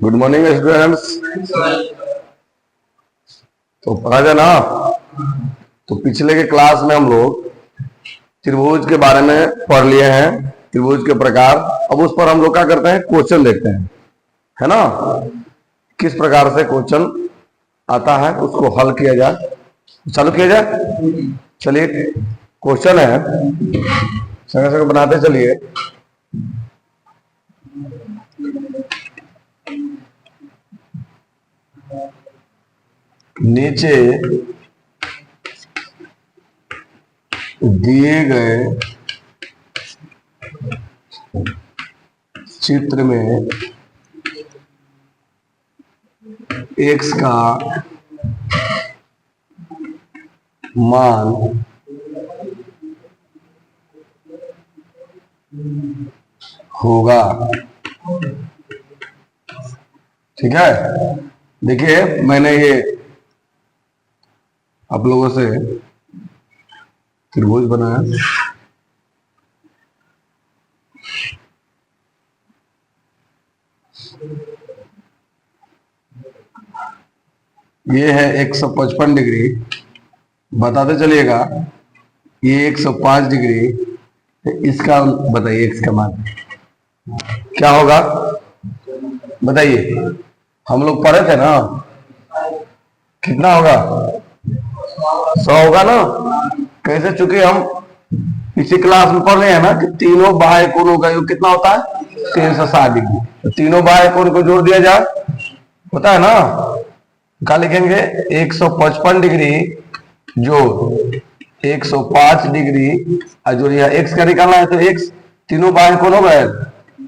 Good morning students. तो पढ़ा जाए ना। तो पिछले के क्लास में हम लोग त्रिभुज के बारे में पढ़ लिए हैं, त्रिभुज के प्रकार। अब उस पर हम लोग क्या करते हैं, क्वेश्चन देखते हैं, है ना। किस प्रकार से क्वेश्चन आता है उसको हल किया जाए, चालू किया जाए। चलिए, क्वेश्चन है, संगे संगे बनाते चलिए। नीचे दिए गए चित्र में x का मान होगा। ठीक है, देखिए मैंने ये आप लोगों से त्रिभुज बनाया। ये है 155 डिग्री, बताते चलिएगा। ये 105 डिग्री, इसका बताइए x का मान क्या होगा, बताइए। हम लोग पढ़े थे ना, कितना होगा, 100 होगा ना। कैसे, चूंकि हम इसी क्लास में पढ़ रहे हैं ना कि तीनों बाह्य कोणों का योग कितना होता है, 360 डिग्री। तो तीनों बाह्य कोण को जोड़ दिया जाए, होता है ना। क्या लिखेंगे, 155 डिग्री जोड़ 105 डिग्री और जो यह x का निकालना है, तो x तीनों बाह्य कोण हो गए,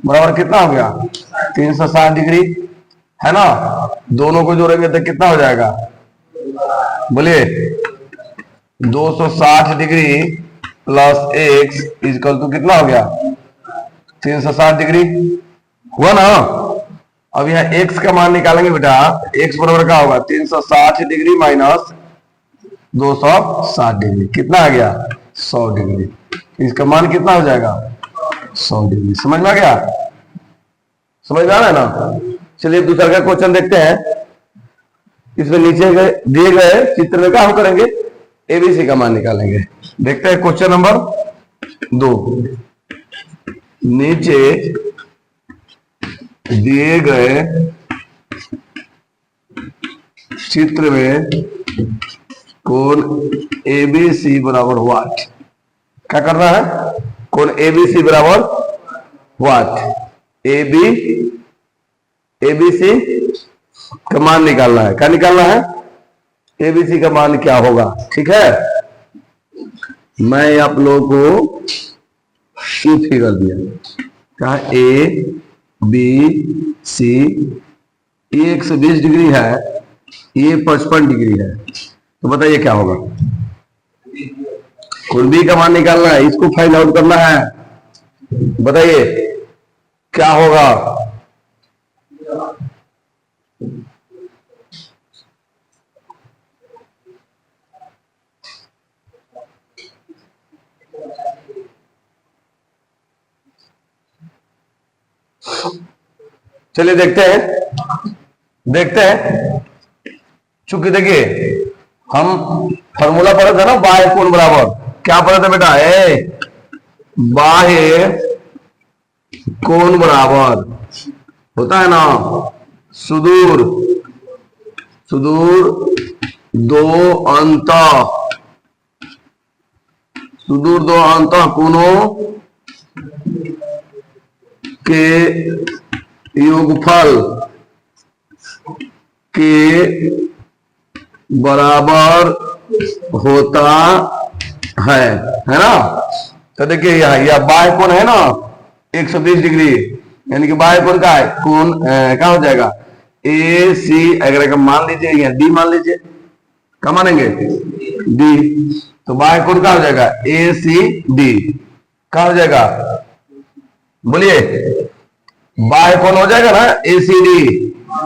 बराबर कितना हो गया, 360 डिग्री, है ना। दोनों को जोड़ेंगे तो कितना हो जाएगा, बोलिए। 260 degree plus x equal to कितना हो गया, 360 डिग्री, हुआ ना। अब यहाँ x का मान निकालेंगे बेटा। x बराबर क्या होगा, 360 डिग्री माइनस 260 डिग्री, कितना आ गया, 100 डिग्री। इसका मान कितना हो जाएगा, 100 डिग्री। समझ में आ गया, समझ में आ रहा है ना। चलिए दूसरा का क्वेश्चन देखते हैं। इसमें नीचे दिए गए चित्र में क्या हम करेंगे, एबीसी का मान निकालेंगे। देखते हैं क्वेश्चन नंबर 2। नीचे दिए गए चित्र में कोण एबीसी बराबर व्हाट, क्या करना है, कोण एबीसी बराबर व्हाट, एबीसी का मान निकालना है। क्या निकालना है, एबीसी का मान क्या होगा। ठीक है, मैं आप लोगों को फिगर दिया, क्या, ए बी सी, ये 120 डिग्री है, ये 55 डिग्री है। तो बताइए क्या होगा, कोण बी का मान निकालना है, इसको फाइंड आउट करना है। बताइए क्या होगा, चलिए देखते हैं। चूंकि देखिए हम फॉर्मूला पढ़ा था ना, बाह्य कोण बराबर, क्या पढ़ा था बेटा, बाह्य कोण बराबर होता है ना, सुदूर दो अंतः कोणों के योगफल के बराबर होता है ना। तो देखिए यह बाह्य कोण है ना 120 डिग्री, यानी कि बाह्य कोण का है, कोण क्या हो जाएगा, ए सी। अगर मान लीजिए या डी मान लीजिए, क्या मानेंगे, डी। तो बाह्य कोण क्या हो जाएगा, ए सी डी, क्या हो जाएगा, बोलिए। बाह्य कोण हो जाएगा ना एसीडी,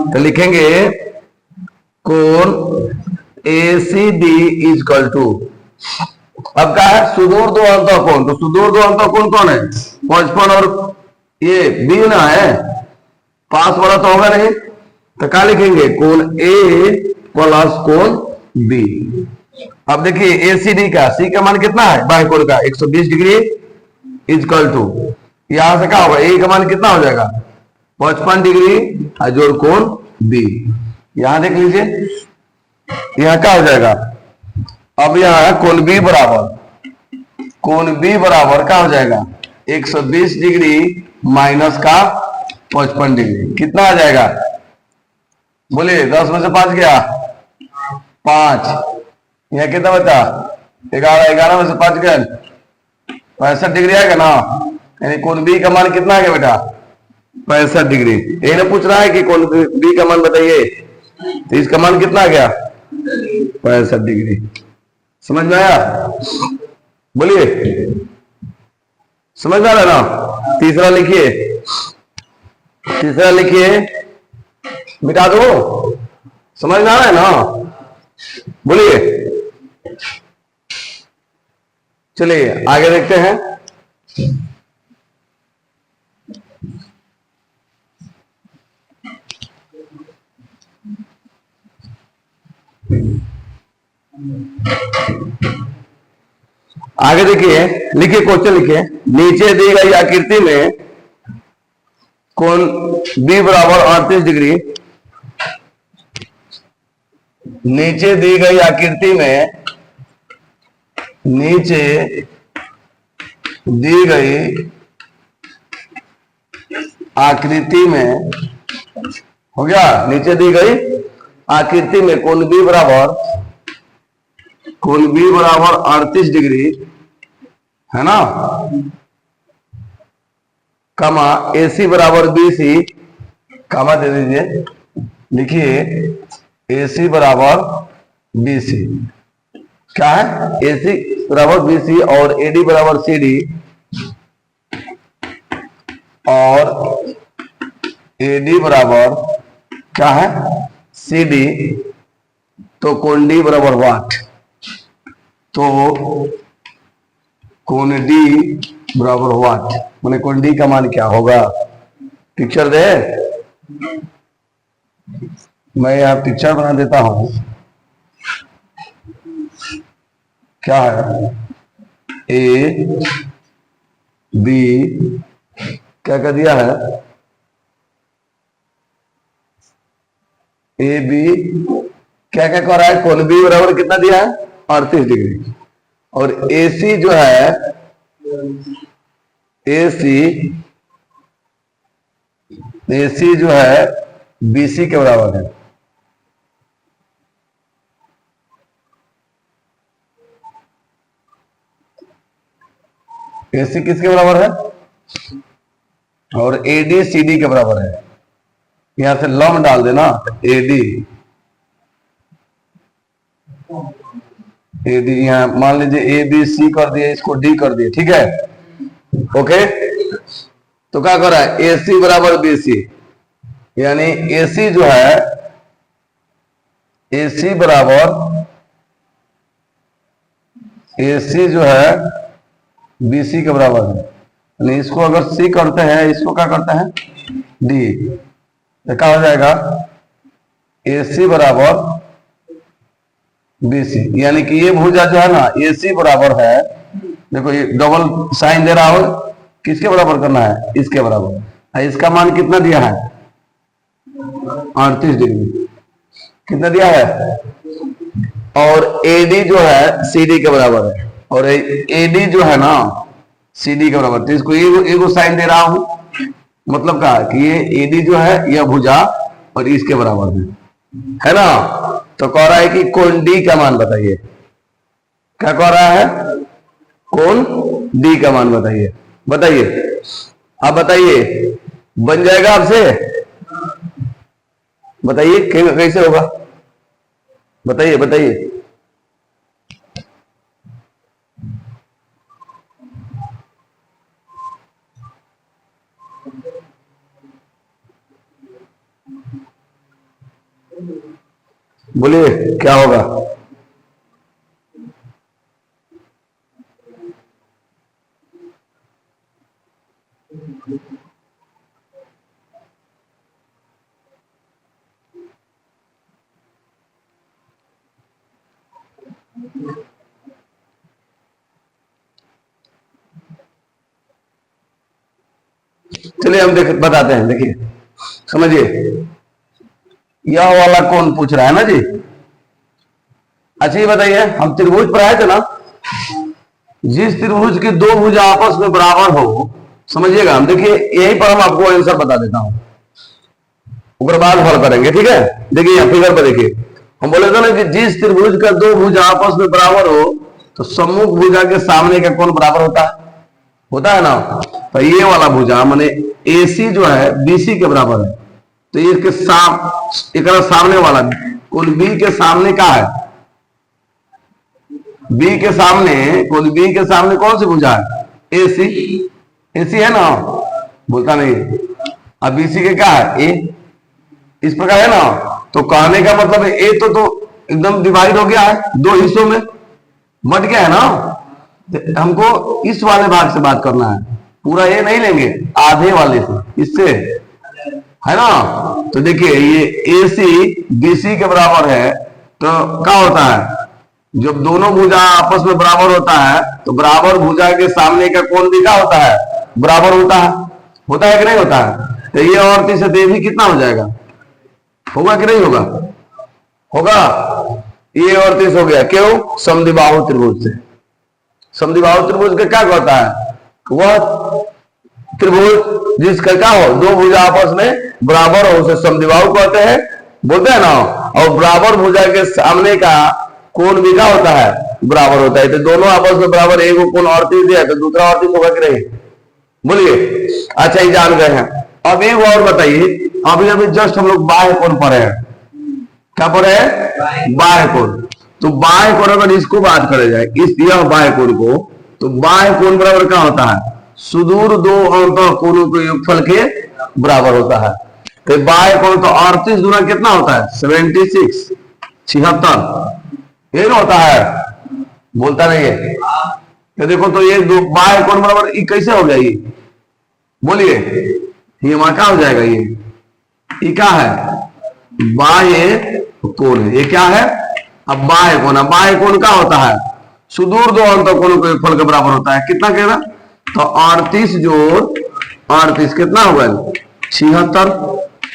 तो लिखेंगे कोण एसीडी इज इक्वल टू अब क्या है, सुदूर दो अंतःकोण, तो सुदूर दो अंतःकोण कौन है, 55 और ये बी ना है, पास वाला तो होगा नहीं, तो क्या लिखेंगे, कोण ए प्लस कोण बी। अब देखिए ए सी डी का, सी का मान कितना है बाह्य कोण का, 120 डिग्री इजकल टू, यहां से क्या होगा, ए का मान कितना हो जाएगा 55 डिग्री जोड़ कोण बी, यहां देख लीजिए यहां क्या हो जाएगा, अब यहां कोण बी बराबर, कोण बी बराबर क्या हो जाएगा 120 डिग्री माइनस का 55 डिग्री, कितना आ जाएगा, बोलिए 10 में से 5 गया 5, यह कितना बचा 11, 11 में से 5 गया 65 डिग्री आएगा ना, यानी कोण बी का मान कितना आ गया बेटा 65 डिग्री। ये ना पूछ रहा है कि कोण बी का मान बताइए, तो इसका मान कितना आ गया 65 डिग्री, समझ में आया, बोलिए समझ में आ रहा है ना। तीसरा लिखिए, तीसरा लिखिए, मिटा दो, समझ में आ रहा है ना, बोलिए, चलिए आगे देखते हैं। आगे देखिए, लिखिए क्वेश्चन लिखिए, नीचे दी गई आकृति में कोण बी बराबर 38 डिग्री, नीचे दी गई आकृति में, नीचे दी गई आकृति में, हो गया, नीचे दी गई आकृति में कोण बी बराबर, कोण बी बराबर 38 डिग्री है ना, कमा AC बराबर BC, कमा दे दीजिए, लिखिए AC बराबर BC, क्या है AC बराबर BC और AD बराबर CD, और AD बराबर क्या है CD, तो कोण D बराबर वाट, तो कोण D बराबर वाट, मैंने कोण D का मान क्या होगा, पिक्चर दे, मैं यहां पिक्चर बना देता हूं, क्या है A B, क्या क्या दिया है ए बी, क्या क्या कर रहा है, कोण बी बराबर कितना दिया है 38 डिग्री, और AC जो है, AC जो है BC के बराबर है, AC किसके बराबर है, और AD CD के बराबर है, यहां से लम डाल देना, AD यहां मान लीजिए ABC कर दिए, इसको D कर दिए, ठीक है, ओके, तो क्या कर रहा है AC बराबर BC, यानी AC जो है, AC बराबर, AC जो है BC के बराबर है, यानी इसको अगर C करते हैं, इसको क्या करते हैं D, तो क्या हो जाएगा AC बराबर BC, यानी कि ये भुजा जो है ना AC बराबर है, देखो ये डबल साइन दे रहा हो, किसके बराबर करना है, इसके बराबर, इसका मान कितना दिया है 38 डिग्री, कितना दिया है, और AD जो है CD के बराबर है, और AD जो है ना CD के बराबर, तो इसको एगो साइन दे रहा हूं, मतलब क्या कि ये AD जो है यह भुजा और इसके बराबर है ना, तो कह रहा है कि कोण D का मान बताइए, क्या कह रहा है, कोण D का मान बताइए, बताइए, आप बताइए, बन जाएगा आपसे, बताइए कैसे होगा, बताइए बताइए, बोलिए क्या होगा, चलिए हम बताते हैं, देखिए समझिए। यह वाला कौन पूछ रहा है ना जी। अच्छा ये बताइए, हम त्रिभुज पढ़ाए थे ना, जिस त्रिभुज की दो भुजा आपस में बराबर हो, समझिएगा। हम देखिए यही पर हम आपको आंसर बता देता हूं, उसके बाद हल करेंगे, ठीक है। देखिए यहाँ फिगर पर देखिए, हम बोले थे ना कि जिस त्रिभुज का दो भुजा आपस में बराबर हो तो सम्मुख भुजा के सामने का कोण बराबर होता है ना। तो ये वाला भुजा माने AC जो है BC के बराबर है, तो ये इसके सामने वाला कोण B के सामने का है। B के सामने कौन सी भुजा है? AC है ना, बोलता नहीं। अब BC के क्या है? A, इस प्रकार है ना। तो कहने का मतलब है A तो एकदम डिवाइड हो गया है, दो हिस्सों में बट गया है ना। हमको इस वाले भाग से बात करना है, पूरा ये नहीं लेंगे, आधे वाले से, इससे है ना। तो देखिए ये AC BC के बराबर है, तो क्या होता है, जब दोनों भुजा आपस में बराबर होता है तो बराबर भुजा के सामने का कोण भी क्या होता है? बराबर होता है कि नहीं होता है। तो ये और 30 से भी कितना हो जाएगा? होगा कि नहीं होगा? होगा। ये और 30 हो गया, क्यों? समद्विबाहु त्रिभुज से। समद्विबाहु त्रिभुज का क्या कहता है? वह त्रिभुज जिसका क्या हो, दो भुजा आपस में बराबर हो, उसे समद्विबाहु कहते हैं, बोलते हैं ना। और बराबर भुजा के सामने का कोण भी क्या होता है? बराबर होता है। तो दोनों आपस में बराबर, एक कोण 38 दिया तो दूसरा 38 होगा कि नहीं? बोलिए। अच्छा ये जान गए हैं। अब एक और बताइए, अभी जस्ट हम लोग बाह्य कोण पढ़े हैं। क्या पढ़े हैं? बाह्य कोण। तो बाह्य कोण अगर इसको बात करे जाए, यह बाह्य कोण को, तो बाह्य कोण बराबर क्या होता है? सुदूर दो अंतः कोणों के योगफल के बराबर होता है। तो बाह्य कोण तो 38 गुना कितना होता है? 76, 76 ये ना होता है, बोलता नहीं है। तो देखो, तो ये दो बाह्य कोण बराबर ये कैसे हो गया? ये बोलिए, ये वहां क्या हो जाएगा? ये क्या है? बाह्य कोण है। ये क्या है? अब बाह्य कोण। बाह्य कोण क्या होता है? सुदूर दो अंत कोणों के फल के बराबर होता है। कितना कह रहा? तो 38 जोड़ 38 कितना होगा? 76।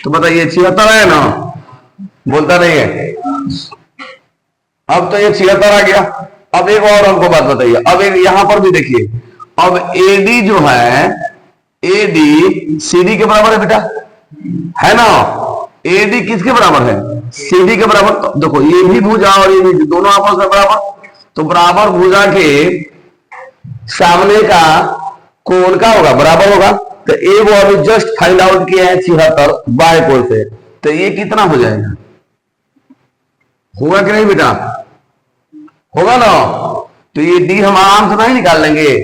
तो बताइए 76 है ना, बोलता नहीं है। अब तो ये 76 आ गया। अब एक और हमको बात बताइए, अब एक यहां पर भी देखिए, अब AD जो है, AD CD के बराबर है बेटा, है ना। AD किसके बराबर है? CD के बराबर। तो देखो ये भी भुजा और ये भी दोनों आपस में बराबर, तो बराबर भुजा के सामने का कोण का होगा? बराबर होगा। तो ए वो अभी जस्ट फाइंड आउट किया है 76 बाह्य कोण से, तो ये कितना हो जाएगा? होगा कि नहीं बेटा? होगा ना। तो ये D हम आराम से नहीं निकाल लेंगे।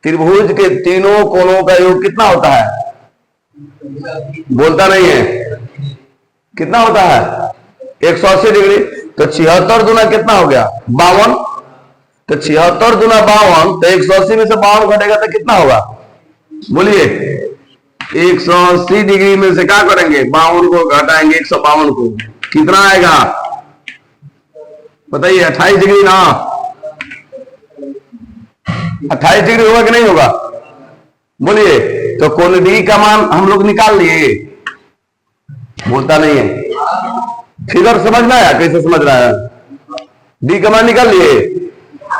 त्रिभुज के तीनों कोणों का योग कितना होता है? बोलता नहीं है। कितना होता है? 180 डिग्री। तो 76 दुना कितना हो गया? 52। तो 76 दुना 52, तो 180 में से 52 घटेगा तो कितना होगा? बोलिए। 180 डिग्री में से क्या करेंगे? 52 को घटाएंगे 152 को, कितना आएगा? बताइए। 28 डिग्री ना। 28 डिग्री होगा कि नहीं होगा? बोलिए। तो कोण डी का मान हम लोग निकाल लिए, बोलता नहीं है। फिगर समझ में आया? कैसे समझ रहा है? डी का मान निकाल लिए,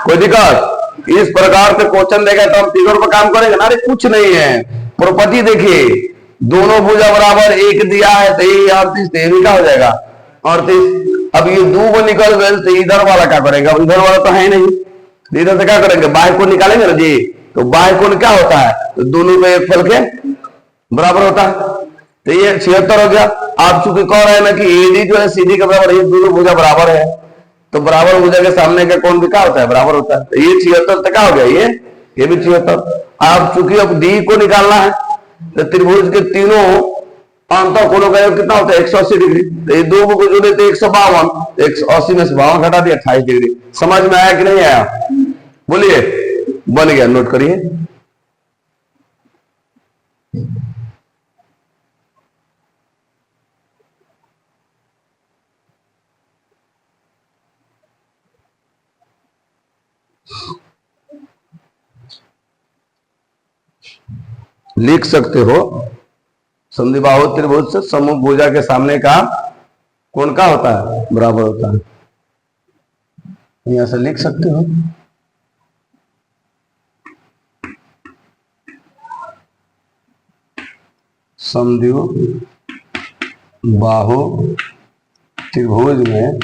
कोई दिक्कत? इस प्रकार से क्वेश्चन देगा तो हम फिगर पर काम करेंगे ना। अरे कुछ नहीं है, प्रॉपर्टी देखिए, दोनों भुजा बराबर, एक दिया है तो ये 38 का हो जाएगा 38। अब ये दो को निकल गए तो इधर वाला क्या करेगा? इधर वाला तो है नहीं, इधर से क्या करेंगे? बाह्य कोण निकालेंगे ना जी। तो बाह्य कोण क्या होता है? तो दोनों के एक फल के बराबर होता है। तो ये 76 हो गया। आप चूंकि कह रहे हैं ना कि AD जो है CD के बराबर, ये दोनों भुजा बराबर है, तो बराबर भुजा के सामने का कोण भी क्या होता है? बराबर होता है। तो ये 76 तक क्या हो गया? ये भी 76। आप चूंकि अब D को निकालना है, तो त्रिभुज के तीनों अंत कोणों का योग कितना होता है? 180 डिग्री। तो ये दो को जोड़े तो 152, 180 में से 52 घटा दिया, 28 डिग्री। समझ में आया कि नहीं आया? बोलिए। बन गया, नोट करिए। लिख सकते हो। समद्विबाहु त्रिभुज से समूह भुजा के सामने का कोण का होता है, बराबर होता है। यहां से लिख सकते हो। समद्विबाहु त्रिभुज में,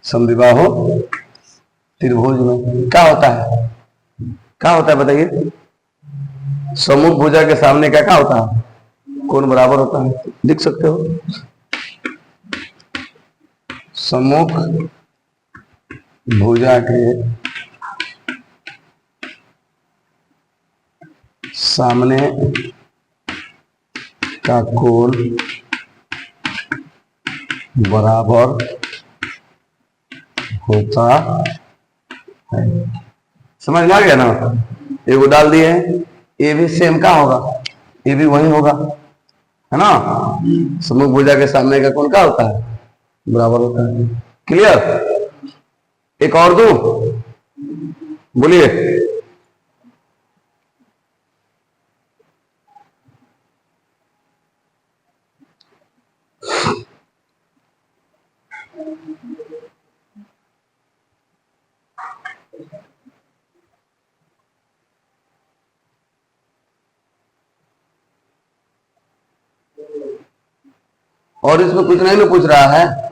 समद्विबाहु त्रिभुज में क्या होता है, क्या होता है बताइए? समूह भुजा के सामने क्या क्या होता है, कोण बराबर होता है। लिख सकते हो। सम्मुख भुजा के सामने का कोण बराबर होता है। समझ में आ गया ना? एगो डाल दिए, ये भी सेम का होगा, ये भी वही होगा, है ना? समूह भुजा के सामने का कोण क्या होता है, बराबर होता है। क्लियर? एक और दो, बोलिए। और इसमें कुछ नहीं ना पूछ रहा है।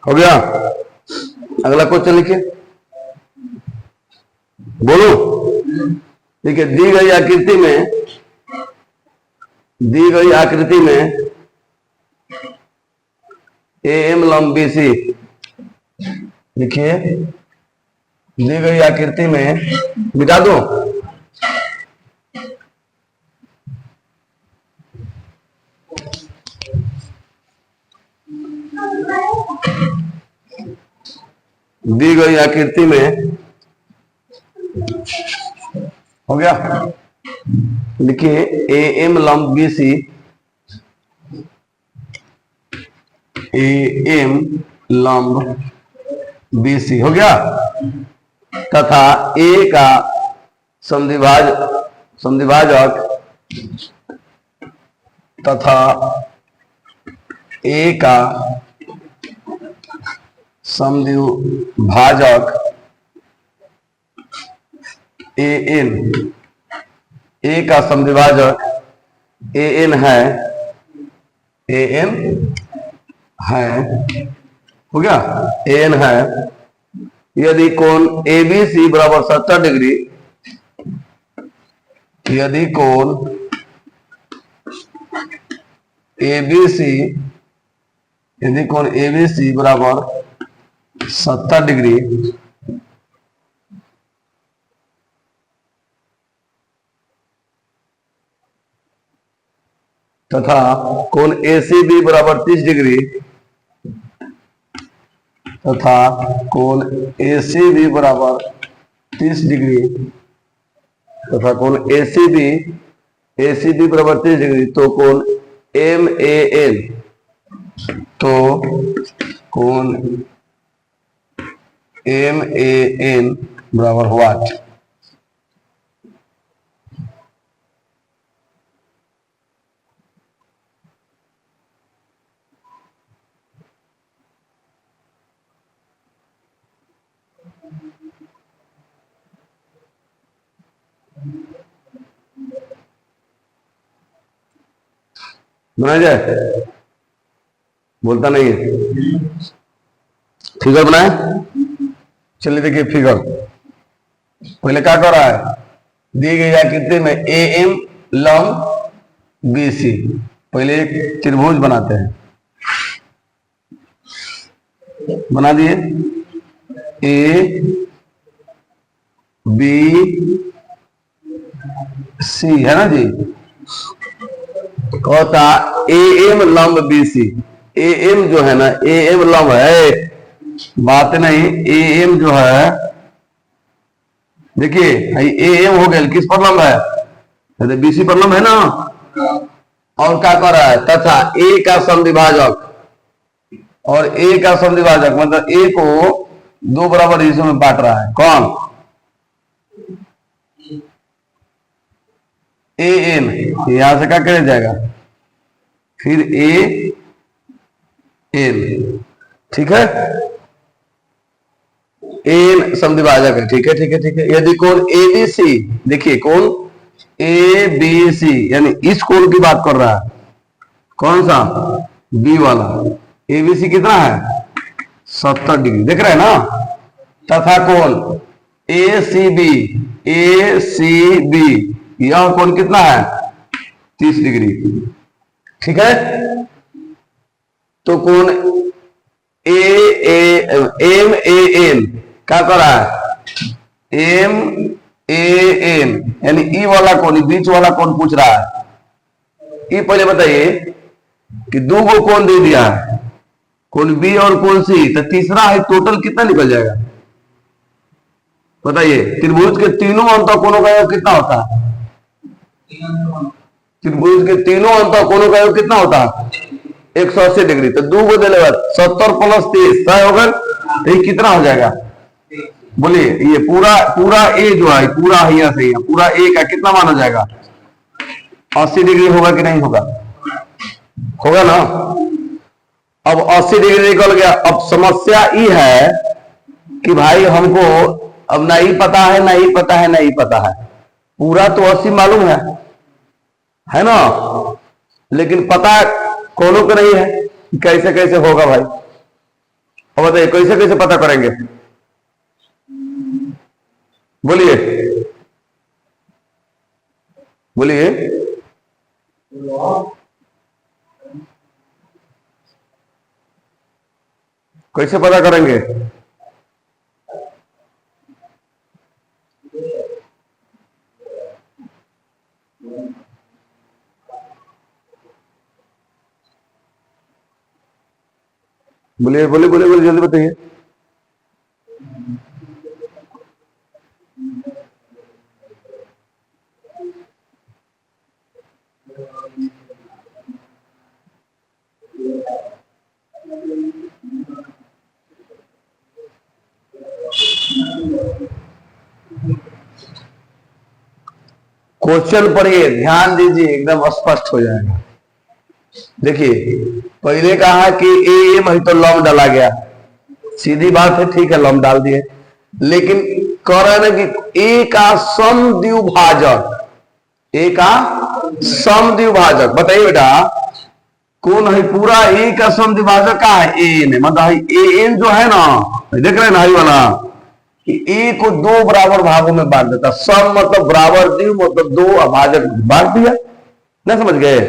हो गया? अगला क्वेश्चन लिखिए, बोलो। ठीक है, दी गई आकृति में, दी गई आकृति में एम लंब बीसी, लिखिए। दी गई आकृति में, मिटा दो, दी गई आकृति में, हो गया? लिखिए ए एम लंब बी सी, ए एम लंब बी सी, हो गया? तथा ए का समद्विभाजक तथा ए का समद्विभाजक ए एन, ए का समद्विभाजक ए एन है, ए एन है, हो गया? ए एन है यदि कोण ए बी सी बराबर 70 डिग्री, यदि कोण ए बी सी, यदि कोण ए बी सी बराबर 70 डिग्री तथा कोण ए सी बी बराबर 30 डिग्री, तथा कोण ए सी बी बराबर 30 डिग्री, तथा कोण ए सी बी बराबर 30 डिग्री, तो कोण एम ए एन, तो कोण एम ए एन बराबर व्हाट? बनाया जाए? बोलता नहीं है। फिगर बनाए? चलिए देखिए फिगर। पहले क्या कर रहा है, दी गई आकृति में ए एम लंब बी सी, पहले एक त्रिभुज बनाते हैं, बना दिए। ए बी सी है ना जी, कहता ए एम लंब बी सी, ए एम जो है ना, ए एम लंब है, बात नहीं, ए एम जो है, देखिए ए एम हो गया, किस पर लंब है, बीसी पर लंब है ना। और क्या कर रहा है, तथा ए का समद्विभाजक, और ए का समद्विभाजक मतलब ए को दो बराबर हिस्सों में बांट रहा है, कौन, ए एन, यहां से क्या किया जाएगा, फिर ए एन, ठीक है, एन समद्विभाजक है, ठीक है ठीक है ठीक है। यदि कोण एबीसी, देखिए कोण एबीसी यानी इस कोण की बात कर रहा है, कौन सा, बी वाला, एबीसी कितना है 70 डिग्री, देख रहे हैं ना, तथा कोण एसीबी, एसीबी यह कोण कितना है 30 डिग्री, ठीक है। तो कोण एम ए एन क्या कर रहा है, एम ए एन यानी ई वाला कोण, बीच वाला कोण पूछ रहा है। ये पहले बताइए कि दो को कोण दे दिया है, कोण बी और कोण सी, तो तीसरा है, टोटल कितना निकल जाएगा बताइए। त्रिभुज के तीनों अंतःकोणों का योग कितना होता है, त्रिभुज के तीनों अंतःकोणों का योग कितना होता है 180 डिग्री। तो दो को देने बाद 70 प्लस 30 तय होगा, तो ये कितना हो जाएगा, बोलिए। ये पूरा ए जो है, पूरा यहाँ से यहाँ पूरा ए का कितना मान हो जाएगा 80 डिग्री होगा कि नहीं होगा, होगा ना। अब 80 डिग्री निकल गया। अब समस्या ये है कि भाई हमको अब नहीं पता है, नहीं पता है, नहीं पता है, पूरा तो 80 मालूम है ना, लेकिन पता कोनों को नहीं है, कैसे कैसे होगा भाई। अब बताइए कैसे कैसे पता करेंगे, बोलिए बोलिए। कैसे पता करेंगे, बोलिए बोलिए बोलिए बोलिए, जल्दी बताइए। क्वेश्चन पढ़िए, ध्यान दीजिए, एकदम स्पष्ट हो जाएगा। देखिए पहले कहा कि ए एम है तो लॉम डाला गया, सीधी बात है, ठीक है लॉम डाल दिए, लेकिन कह रहे हैं कि ए का समद्विभाजक, ए का समद्विभाजक बताइए बेटा कौन है, पूरा ए का समद्विभाजक का है ए एन, मतलब ए एन जो है ना, देख रहे हैं ना वाला, कि ए को दो बराबर भागों में बांट देता, सम मतलब बराबर, द्विव मतलब दो, अभाजक बांट दिया ना, समझ गए।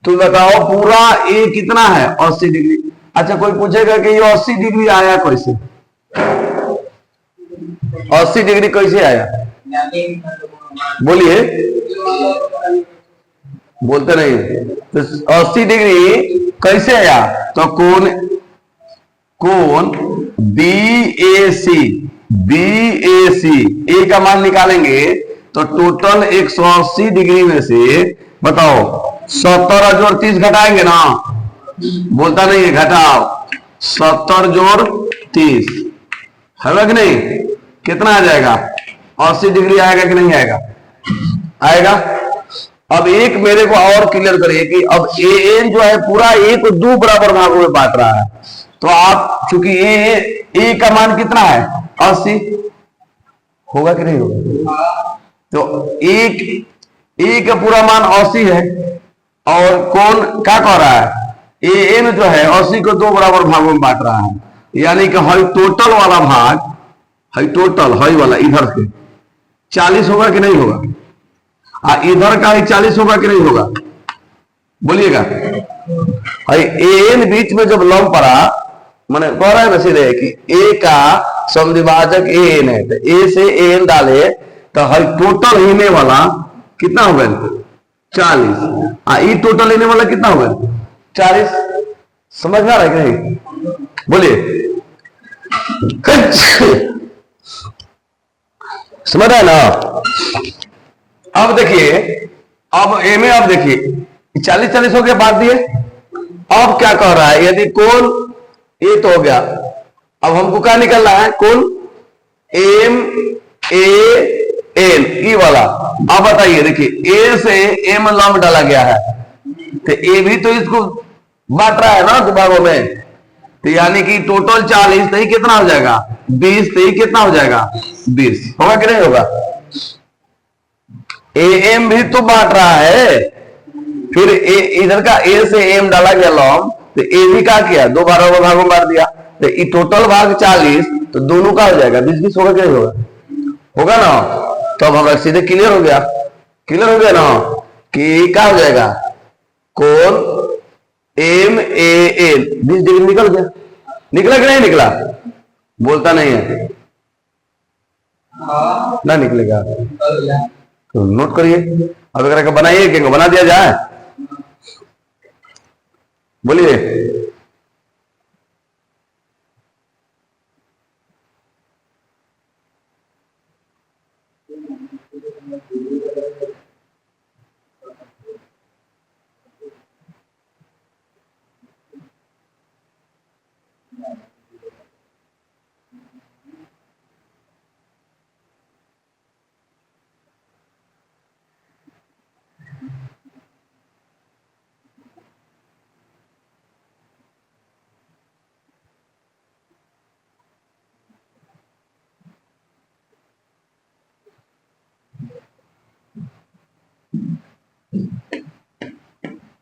तो बताओ पूरा ए कितना है 80 डिग्री। अच्छा कोई पूछेगा कि ये 80 डिग्री आया कैसे, 80 डिग्री कैसे आया, बोलिए, बोलते नहीं। तो 80 डिग्री कैसे आया, तो कोण बी ए सी, बी ए सी, ए का मान निकालेंगे तो टोटल 180 डिग्री में से बताओ 70 जोड़ 30 घटाएंगे ना, बोलता नहीं है, घटाओ 70 जोड़ 30 है कि नहीं, कितना आ जाएगा 80 डिग्री आएगा कि नहीं आएगा, आएगा। अब एक मेरे को और क्लियर करिए कि अब ए एन जो है पूरा ए को दो बराबर भागों में बांट रहा है, तो आप चूंकि ए का मान कितना है 80, होगा कि नहीं होगा, तो ए का पूरा मान 80 है, और कौन क्या कह रहा है, ए एन जो है 80 को दो बराबर भागों में बांट रहा है, यानी कि हई टोटल वाला भाग, हई टोटल हई वाला इधर से 40 होगा कि नहीं होगा, इधर का ही 40 होगा कि नहीं होगा, बोलिएगा। हई ए एन बीच में जब लंब पड़ा, मैंने कह रहा है ना सीधे कि ए का समद्विभाजक ए एन है, तो ए से ए एन डाले तो हर टोटल लेने वाला कितना हो गया 40, टोटल लेने वाला कितना हो गया 40, समझ में आ रहा है कि नहीं? बोलिए। समझ रहा है ना? अब देखिए, अब ए में अब देखिए 40-40 हो गया, बांट दिए। अब क्या कह रहा है, यदि कोण ए तो हो गया, अब हमको क्या निकलना है, कोण एम ए एन ई वाला। अब बताइए, देखिए ए से एम लंब डाला गया है, तो ए भी तो इसको बांट रहा है ना दो भागों में, तो यानी कि टोटल 40, तो ही कितना हो जाएगा 20, तो ही कितना हो जाएगा 20, होगा कि नहीं होगा? ए एम भी तो बांट रहा है, फिर इधर का ए से एम डाला गया लॉन्ग, तो ए भी क्या किया, दो भागों में बांट दिया, तो ये टोटल भाग 40, तो दोनों का हो जाएगा 20-20, होगा क्या होगा? होगा ना? तो अब हमारा सीधे क्लियर हो गया, क्लियर हो गया ना कि क्या हो जाएगा, कोण एम ए एन 20 डिग्री निकल गया। निकला कि नहीं निकला? बोलता नहीं है ना, निकलेगा तो नोट करिए। अब अगर बनाइए कि बना दिया जाए, बोलिए।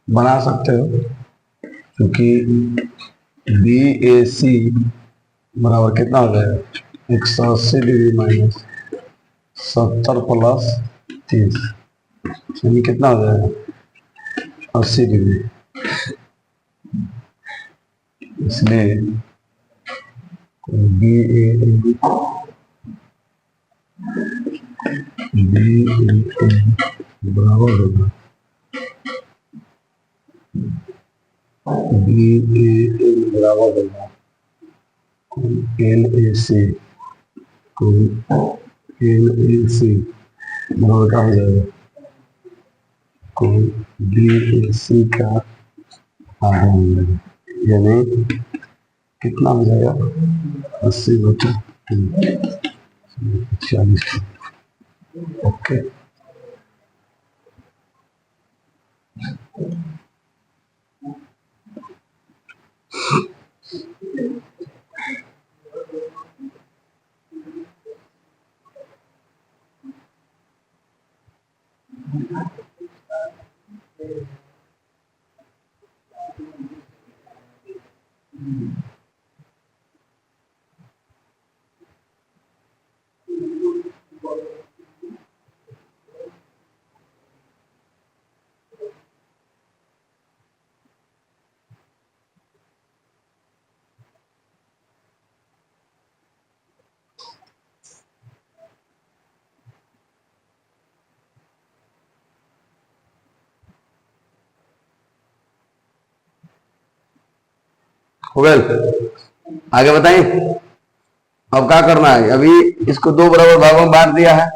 बना सकते हो, क्योंकि बी ए सी बराबर कितना हो जाएगा, 180 डिग्री माइनस 70 प्लस 30, यानी कितना हो जाएगा 80 डिग्री। इसलिए बी ए बराबर होगा बी ए बराबर होगा L A C, L A सी बराबर क्या हो जाएगा, बी ए सी का आधा हो जाएगा, यानी कितना हो जाएगा 80/40। ओके, वेल आगे बताएं। अब क्या करना है, अभी इसको दो बराबर भागों में बांट दिया है,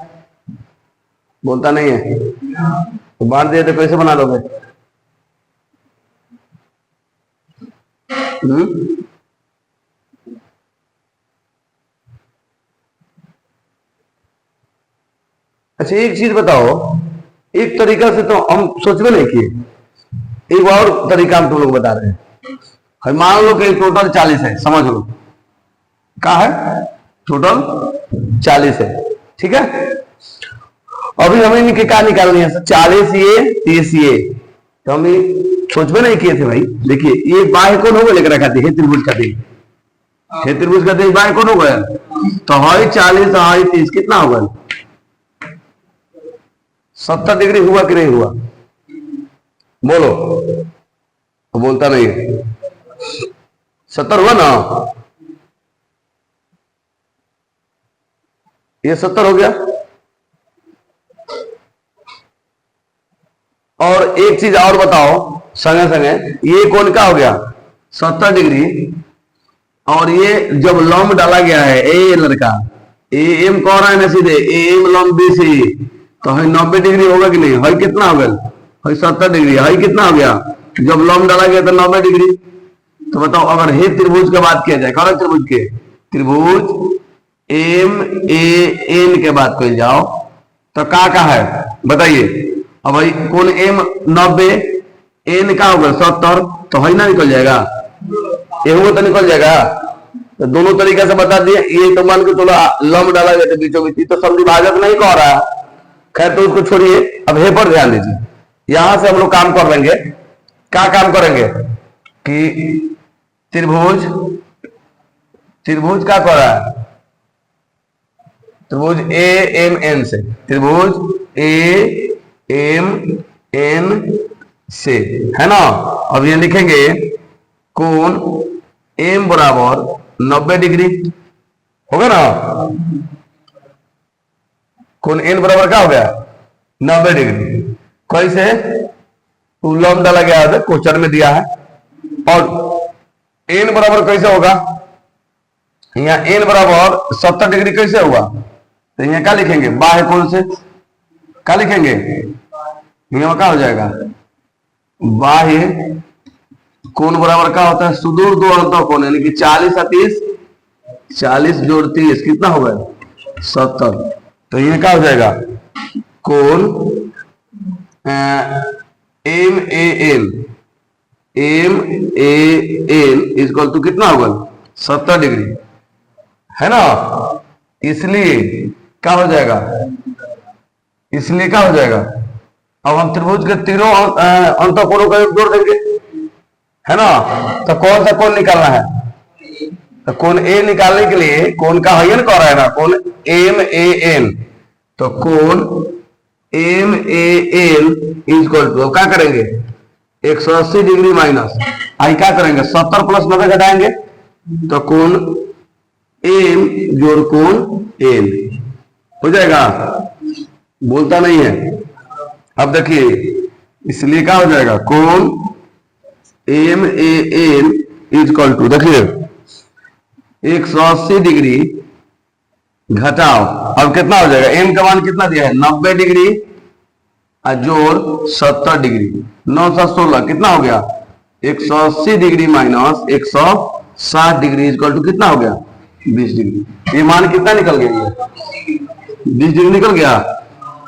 बोलता नहीं है, तो बांट दिया तो कैसे बना लोगे? अच्छा एक चीज बताओ, एक तरीका से तो हम सोच में नहीं किए, एक और तरीका हम तुम लोग बता रहे हैं। मान लो कि टोटल 40 है, समझ लो क्या है, टोटल 40 है, ठीक है। अभी हमें इनके क्या निकालनी है, 40 ये 30 ये, तो हम सोच में नहीं किए थे भाई। देखिए ये बाह्य कोण होगा, लेकर रखा है त्रिभुज का देख, है त्रिभुज का देख बाह्य कोण होगा, तो हाई 40 हाई 30 कितना होगा, 70 डिग्री हुआ कि नहीं हुआ? बोलो, तो बोलता नहीं है। 70 हुआ ना, ये 70 हो गया। और एक चीज और बताओ संगे संगे, ये कोण का हो गया 70 डिग्री, और ये जब लंब डाला गया है ए लड़का ए एम कह रहा है ना सीधे ए एम लंब बी सी, तो है 90 डिग्री होगा कि नहीं? है कितना हो गया? है 70 डिग्री। है कितना हो गया? जब लंब डाला गया तो 90 डिग्री। तो बताओ, अगर हे त्रिभुज की बात किया जाए, कौन त्रिभुज के? त्रिभुज एम ए एन के बात कर जाओ तो का है बताइए। अब भाई कौन एम 90, एन का होगा 70, तो है ना निकल जाएगा, ये तो निकल जाएगा। तो दोनों तरीके से बता दिए। ये तो मान के थोड़ा लंब डाला गया था बीचों बीच, तो समद्विभाजक नहीं कह रहा है। खैर तो उसको छोड़िए, अब हे पर ध्यान दीजिए। यहां से हम लोग काम कर लेंगे। क्या काम करेंगे कि त्रिभुज क्या कर रहा है? त्रिभुज ए एम एन से, त्रिभुज ए एम एन से, है ना। अब ये लिखेंगे कोण एम बराबर 90 डिग्री होगा ना। कोण एन बराबर क्या हो गया? 90 डिग्री। कैसे? लंब डाला गया है, क्वेश्चन में दिया है। और एन बराबर कैसे होगा? यहाँ एन बराबर 70 डिग्री कैसे हुआ? तो यहाँ क्या लिखेंगे? बाह्य कोण से क्या लिखेंगे? यहाँ क्या हो जाएगा? बाह्य कोण बराबर क्या होता है? सुदूर दो अंतः कोण, यानी कि 40 और 30, 40 जोड़ 30 कितना हो गया? 70। तो ये क्या हो जाएगा? कोण M A N equal to कितना होगा? 70 डिग्री, है ना। इसलिए क्या हो जाएगा? इसलिए क्या हो जाएगा? अब हम त्रिभुज के तीनों अंतःकोणों का योग जोड़ देंगे, है ना। तो कौन सा कोण निकालना है? तो कोण ए निकालने के लिए कोण का हयन कर रहा है ना, कोण एम ए एन। तो कोण M A N equal to क्या करेंगे? 180 डिग्री माइनस आई क्या करेंगे? 70 प्लस 90 घटाएंगे, तो कोण एम जोड़ कोण एन हो जाएगा। बोलता नहीं है। अब देखिए, इसलिए क्या हो जाएगा? कोण M A N equal to, देखिए 180 डिग्री घटाओ, अब कितना हो जाएगा? एम का मान कितना दिया है? 90 डिग्री जोड़ 70 डिग्री, 9 7 16 कितना हो गया? 180 degree minus 160 degree equal to कितना हो गया? 20 डिग्री। ये मान कितना निकल गया? ये 20 डिग्री निकल गया।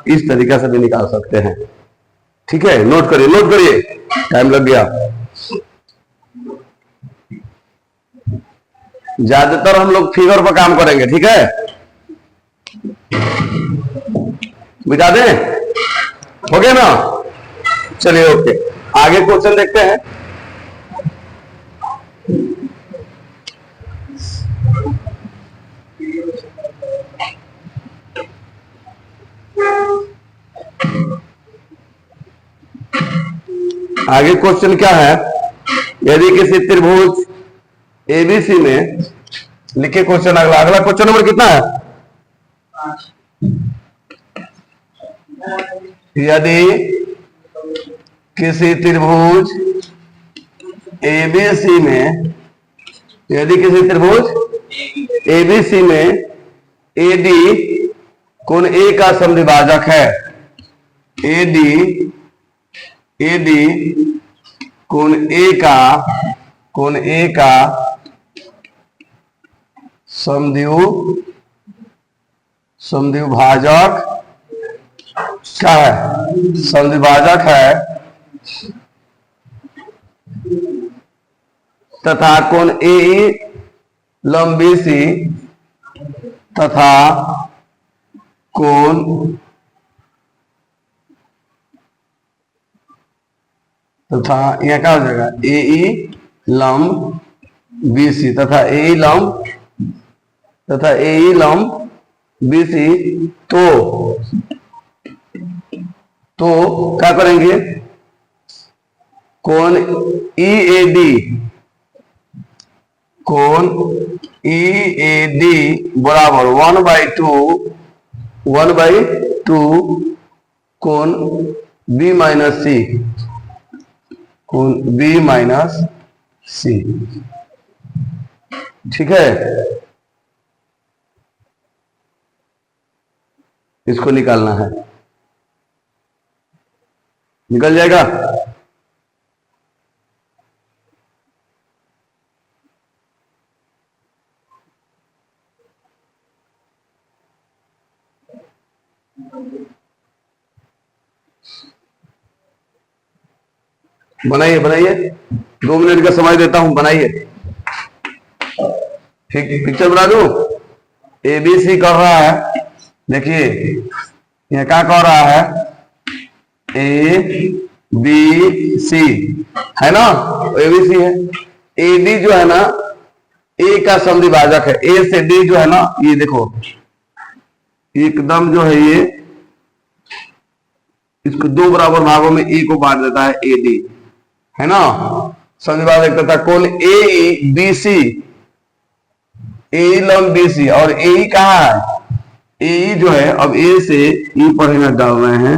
इस तरीके से भी निकाल सकते हैं। ठीक है, नोट करिए, नोट करिए, टाइम लग गया। ज्यादातर हम लोग फिगर पर काम करेंगे, ठीक है। बिता दें? हो गया ना? चलिए ओके, आगे क्वेश्चन देखते हैं। आगे क्वेश्चन क्या है? यदि किसी त्रिभुज एबीसी में, लिखिए क्वेश्चन अगला क्वेश्चन नंबर कितना है? यदि किसी त्रिभुज एबीसी में, यदि किसी त्रिभुज एबीसी में एडी कोण ए का समद्विभाजक है, एडी कोण ए का समद्विभाजक क्या है? समद्विभाजक है, तथा कोण ए लंब बीसी तथा कोण तथा यह क्या हो जाएगा? ए लंब बीसी तथा ए लंब बीसी, तो क्या करेंगे? कोण ईएडी बराबर 1/2 कोण बी माइनस सी, कोण बी माइनस सी। ठीक है, इसको निकालना है, निकल जाएगा। बनाइए बनाइए, 2 मिनट का समय देता हूं, बनाइए। ठीक, पिक्चर बना दू। ABC कर रहा है, देखिए यह क्या कह रहा है, ABC है ना, ABC है। AD जो है ना, A का समद्विभाजक है। A से D जो है ना, ये देखो एकदम जो है ये, इसको 2 बराबर भागों में A को बांट देता है, AD है ना। समद्विभाजक तथा कोण AEBC, AE लंब BC, और AE कहाँ है, AE जो है, अब A से E पर ही डाल रहे हैं।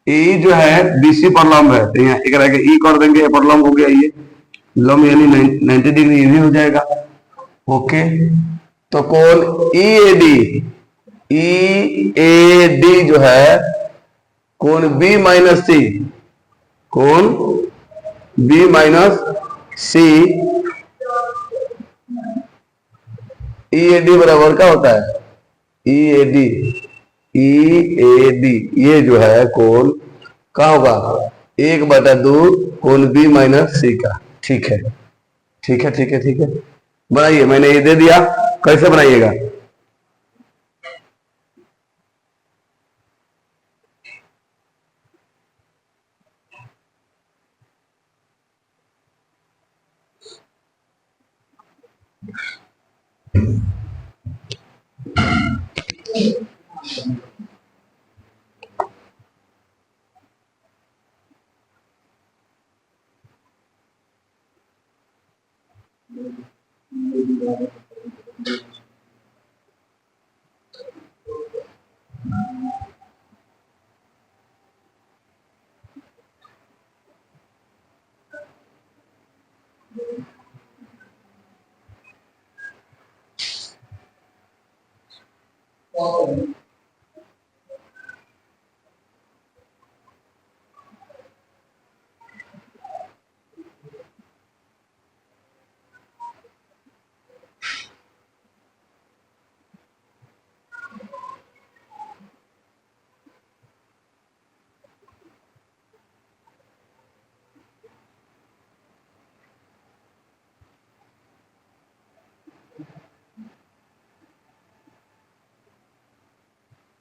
AE जो है BC पर लंब है, तो यहाँ एक रह E कर देंगे, पर लंब हो गया, ये लंब यानी 90 डिग्री ये भी हो जाएगा। ओके, तो कोण EAD जो है कोण B माइनस C, कोण B माइनस C, EAD बराबर क्या होता है, EAD ये जो है कोण क्या होगा, 1/2 कोण B माइनस C का। ठीक है ठीक है ठीक है ठीक है, बनाइए, मैंने ये दे दिया, कैसे बनाइएगा।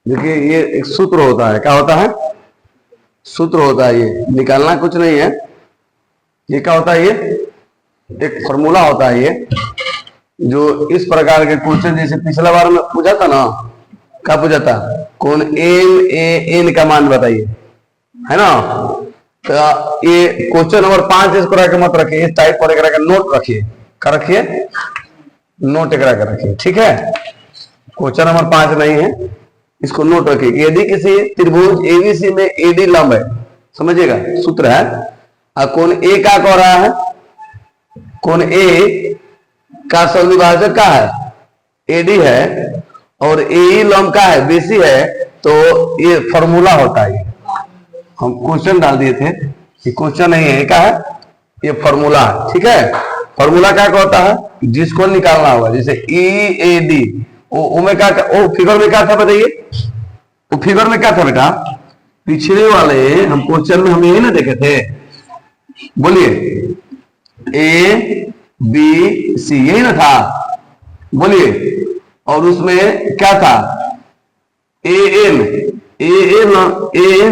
देखिए ये एक सूत्र होता है, क्या होता है, सूत्र होता है, ये निकालना कुछ नहीं है, ये क्या होता है, ये एक फॉर्मूला होता है, ये जो इस प्रकार के क्वेश्चन जैसे पिछला बार में पूछा था ना, क्या पूछा था, कौन MAN का मान बताइए, है ना। तो ये क्वेश्चन नंबर 5 इसको रख के मत रखिए, इस टाइप पर एक नोट रखिए, क्या रखिए, नोट एक रखिए। ठीक है, क्वेश्चन नंबर 5 नहीं है, इसको नोट रखिए। यदि किसी त्रिभुज ABC में AD लंब है, समझिएगा सूत्र है, और कोण A का कह रहा है, कोण A का समद्विभाजक का है, AD है, और AE लंब का है, BC है, तो ये फॉर्मूला होता है। हम क्वेश्चन डाल दिए थे, ये क्वेश्चन नहीं है, क्या है, ये फॉर्मूला है। ठीक है, फॉर्मूला क्या कहता है, जिसको निकालना होगा, जैसे EAD, वो में क्या, वो फिगर में क्या था बताइए, वो फिगर में क्या था बेटा, पिछले वाले हम क्वेश्चन में हम यही ना देखे थे, बोलिए, ABC यही ना था, बोलिए, और उसमें क्या था, AN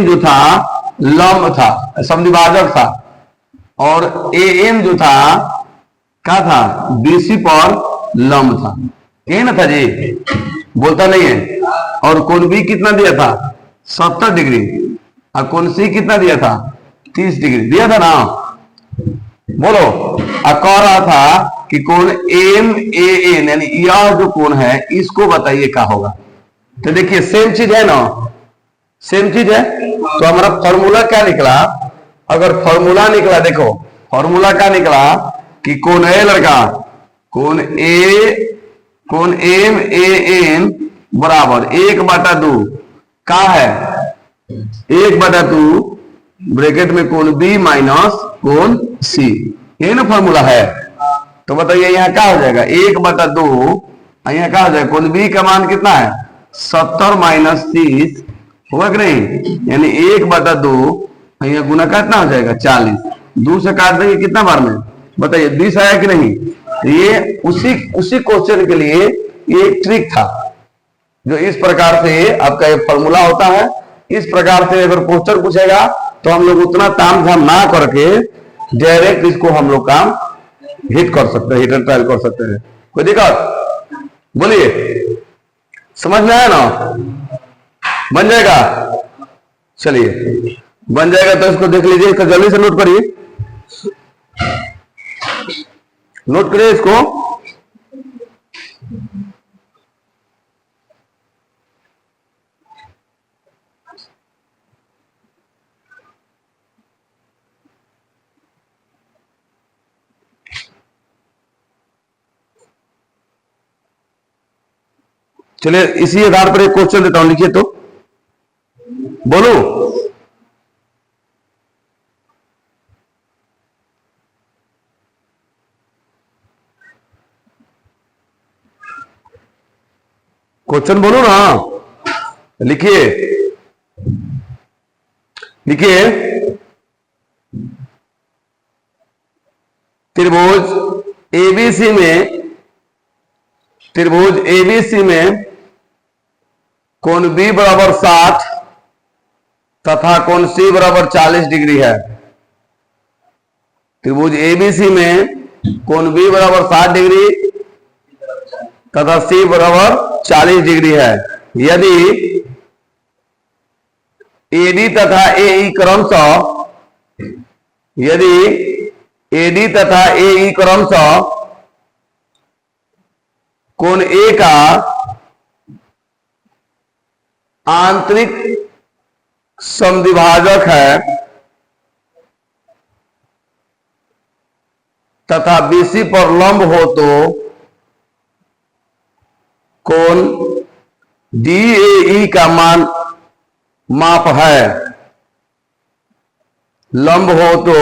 जो था लंब था, समद्विभाजक था, और AM जो था क्या था, BC पर लंब था, यही ना था जी, बोलता नहीं है। और कोण B कितना दिया था, 70 डिग्री, और कोण C कितना दिया था, 30 डिग्री दिया था ना, बोलो। और कह रहा था कि कोण MAN यानी यह जो कोण है, इसको बताइए क्या होगा। तो देखिए सेम चीज है ना, सेम चीज है, तो हमारा फॉर्मूला क्या निकला, अगर फॉर्मूला निकला, देखो फॉर्मूला क्या निकला कि कोण ए लड़का, कोण एम ए एन बराबर 1/2 का है 1/2 ब्रैकेट में कोण बी माइनस कोण सी, यही ना फॉर्मूला है। तो बताइए यहाँ क्या हो जाएगा 1/2, यहाँ क्या हो जाएगा कोण बी का मान कितना है 70 माइनस 30 होगा कि नहीं, यानी 1/2 यहाँ गुना कितना हो जाएगा 40, 2 से काट देंगे कितना बार में बताइए 20 आया कि नहीं। ये उसी क्वेश्चन के लिए ये एक ट्रिक था, जो इस प्रकार से आपका ये फॉर्मूला होता है। इस प्रकार से अगर क्वेश्चन पूछेगा तो हम लोग उतना ताम झाम ना करके डायरेक्ट इसको हम लोग काम हिट कर सकते हैं, हिट एंड ट्रायल कर सकते हैं। कोई दिक्कत बोलिए, समझ में आया ना, बन जाएगा। चलिए बन जाएगा तो इसको देख लीजिए, इसको जल्दी से नोट करिए, नोट करिए इसको। चलिए इसी आधार पर एक क्वेश्चन देता हूं, लिखिए तो बोलो। क्वेश्चन बोलो ना, लिखिए लिखिए। त्रिभुज एबीसी में कोण बी बराबर 60 तथा कोण सी बराबर 40 डिग्री है। त्रिभुज एबीसी में कोण बी बराबर 60 डिग्री तथा सी बराबर 40 डिग्री है। यदि एडी तथा एई क्रमशः कोण ए का आंतरिक समद्विभाजक है तथा बीसी पर लंब हो तो कोण डीएई का माप है। लंब हो तो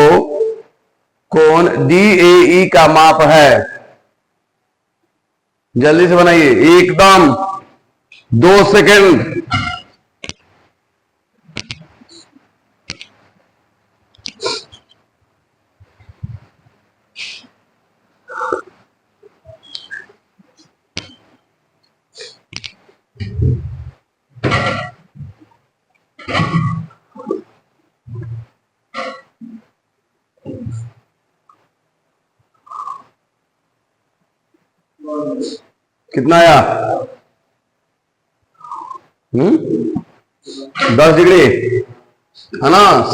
कोण डीएई का माप है। जल्दी से बनाइए, एकदम 2 सेकेंड। कितना आया 10 डिग्री है ना।